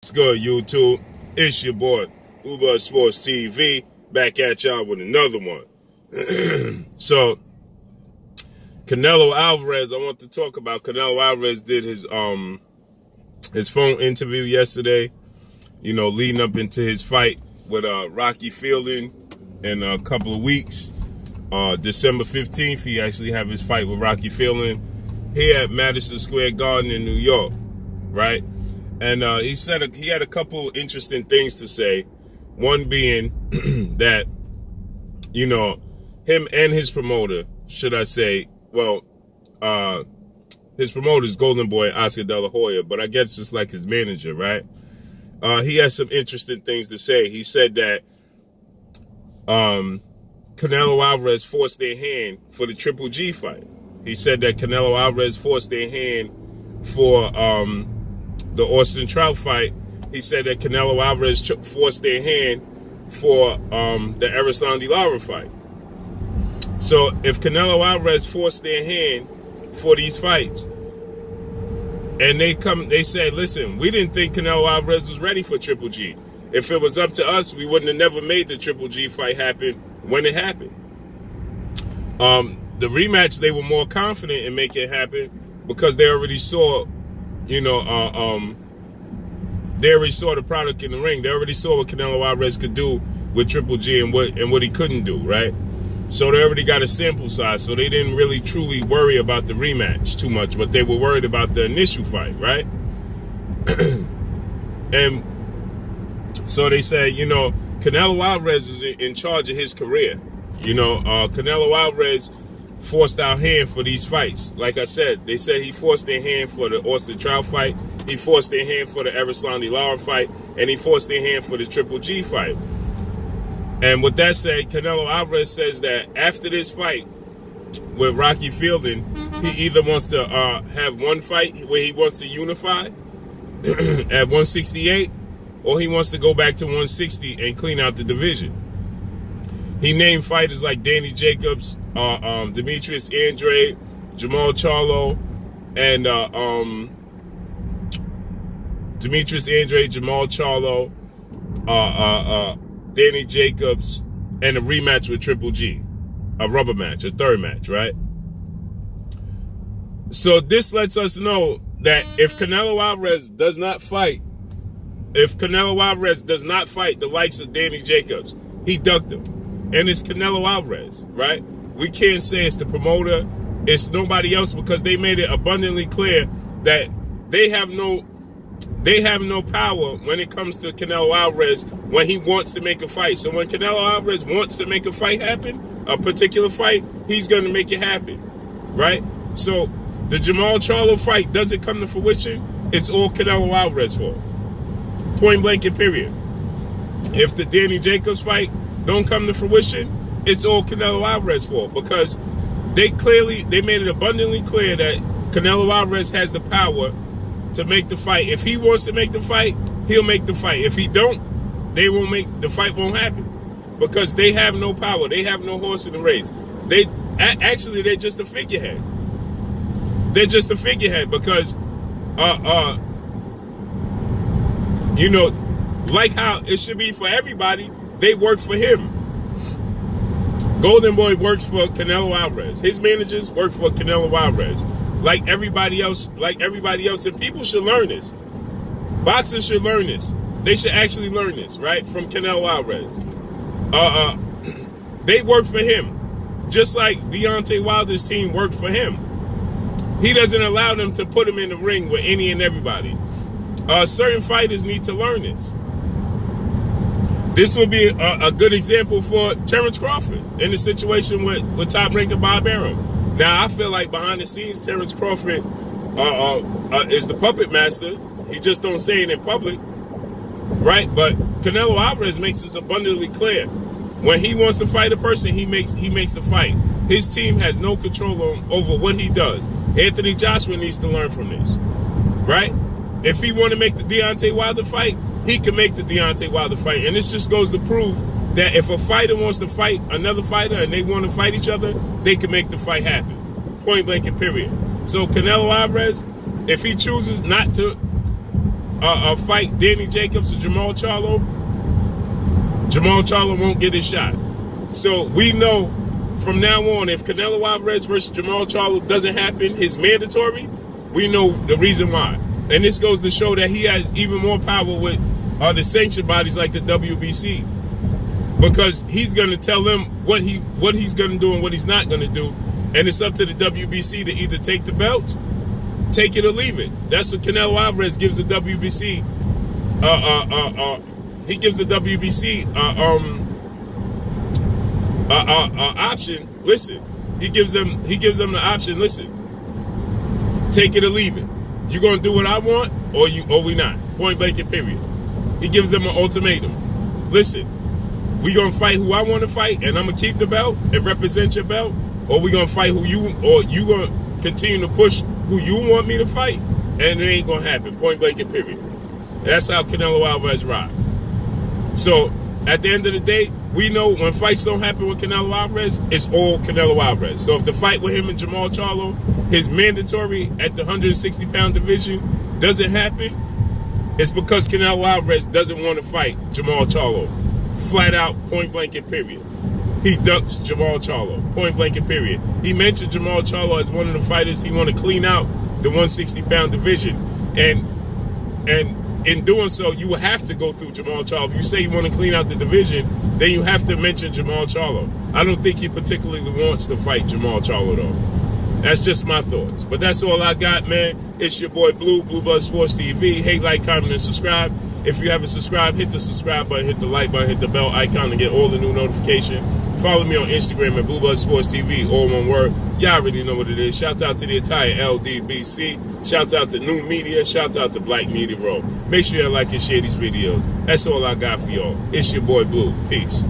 What's good, YouTube? It's your boy, Uber Sports TV, back at y'all with another one. So, Canelo Alvarez, I want to talk about. Canelo Alvarez did his phone interview yesterday, you know, leading up into his fight with Rocky Fielding in a couple of weeks. December 15th, he actually have his fight with Rocky Fielding here at Madison Square Garden in New York, right? And he said he had a couple interesting things to say. One being that, you know, him and his promoter, should I say, well, his promoter is Golden Boy Oscar De La Hoya, but I guess it's like his manager, right? He has some interesting things to say. He said that Canelo Alvarez forced their hand for the Triple G fight. He said that Canelo Alvarez forced their hand for the Austin Trout fight. He said that Canelo Alvarez forced their hand for the Erislandy Lara fight. So if Canelo Alvarez forced their hand for these fights, and they said, listen, we didn't think Canelo Alvarez was ready for Triple G. If it was up to us, we wouldn't have never made the Triple G fight happen when it happened. The rematch, they were more confident in making it happen because they already saw, you know, they already saw the product in the ring. They already saw what Canelo Alvarez could do with Triple G and what he couldn't do, right? So they already got a sample size, so they didn't really truly worry about the rematch too much, but they were worried about the initial fight, right? And so they said, you know, Canelo Alvarez is in charge of his career. You know, Canelo Alvarez forced our hand for these fights. Like I said, they said he forced their hand for the Austin Trout fight, he forced their hand for the Erislandy Lara fight, and he forced their hand for the Triple G fight. And with that said, Canelo Alvarez says that after this fight with Rocky Fielding, he either wants to have one fight where he wants to unify at 168, or he wants to go back to 160 and clean out the division. He named fighters like Danny Jacobs, Demetrius Andrade, Jermall Charlo, and Demetrius Andrade, Jermall Charlo, Danny Jacobs, and a rematch with Triple G. A rubber match, a third match, right? So this lets us know that if Canelo Alvarez does not fight, the likes of Danny Jacobs, he ducked him. And it's Canelo Alvarez, right? We can't say it's the promoter, it's nobody else, because they made it abundantly clear that they have no power when it comes to Canelo Alvarez when he wants to make a fight. So when Canelo Alvarez wants to make a fight happen, a particular fight, he's going to make it happen, right? So the Jermall Charlo fight doesn't come to fruition, it's all Canelo Alvarez fault. Point blank and period. If the Danny Jacobs fight don't come to fruition, it's all Canelo Alvarez fault, because they made it abundantly clear that Canelo Alvarez has the power to make the fight. If he wants to make the fight, he'll make the fight. If he don't, the fight won't happen, because they have no power. They have no horse in the race. They're just a figurehead. They're just a figurehead because, you know, like how it should be for everybody, they work for him. Golden Boy works for Canelo Alvarez. His managers work for Canelo Alvarez. Like everybody else, and people should learn this. Boxers should learn this. They should actually learn this, right? From Canelo Alvarez. They work for him. Just like Deontay Wilder's team worked for him. He doesn't allow them to put him in the ring with any and everybody. Certain fighters need to learn this. This would be a good example for Terrence Crawford in the situation with top ranker Bob Arum. Now, I feel like behind the scenes, Terrence Crawford is the puppet master. He just don't say it in public, right? But Canelo Alvarez makes this abundantly clear. When he wants to fight a person, he makes the fight. His team has no control over what he does. Anthony Joshua needs to learn from this, right? If he want to make the Deontay Wilder fight, he can make the Deontay Wilder fight. And this just goes to prove that if a fighter wants to fight another fighter and they want to fight each other, they can make the fight happen. Point blank and period. So Canelo Alvarez, if he chooses not to fight Danny Jacobs or Jermall Charlo, Jermall Charlo won't get his shot. So we know from now on, if Canelo Alvarez versus Jermall Charlo doesn't happen, his mandatory, we know the reason why. And this goes to show that he has even more power with the sanction bodies like the WBC, because he's going to tell them what he's going to do and what he's not going to do, and it's up to the WBC to either take the belts, take it or leave it. That's what Canelo Alvarez gives the WBC. He gives the WBC option. Listen, he gives them the option. Listen, take it or leave it. You gonna do what I want, or we not? Point blank and period. He gives them an ultimatum. Listen, we gonna fight who I want to fight, and I'm gonna keep the belt and represent your belt, or we gonna fight who you, or you gonna continue to push who you want me to fight, and it ain't gonna happen. Point blank and period. That's how Canelo Alvarez ride. So at the end of the day, we know when fights don't happen with Canelo Alvarez, it's all Canelo Alvarez. So if the fight with him and Jermall Charlo, his mandatory at the 160-pound division, doesn't happen, it's because Canelo Alvarez doesn't want to fight Jermall Charlo. Flat out, point blank and period. He ducks Jermall Charlo. Point blank and period. He mentioned Jermall Charlo as one of the fighters he want to clean out the 160-pound division. And in doing so, you will have to go through Jermall Charlo. If you say you want to clean out the division, then you have to mention Jermall Charlo. I don't think he particularly wants to fight Jermall Charlo, though. That's just my thoughts. But that's all I got, man. It's your boy Blue, Blue Blood Sports TV. Hate, like, comment, and subscribe. If you haven't subscribed, hit the subscribe button, hit the like button, hit the bell icon to get all the new notifications. Follow me on Instagram at Blue Blood Sports TV, all one word. Y'all already know what it is. Shouts out to the entire LDBC. Shouts out to New Media. Shouts out to Black Media Row. Make sure you like and share these videos. That's all I got for y'all. It's your boy Blue. Peace.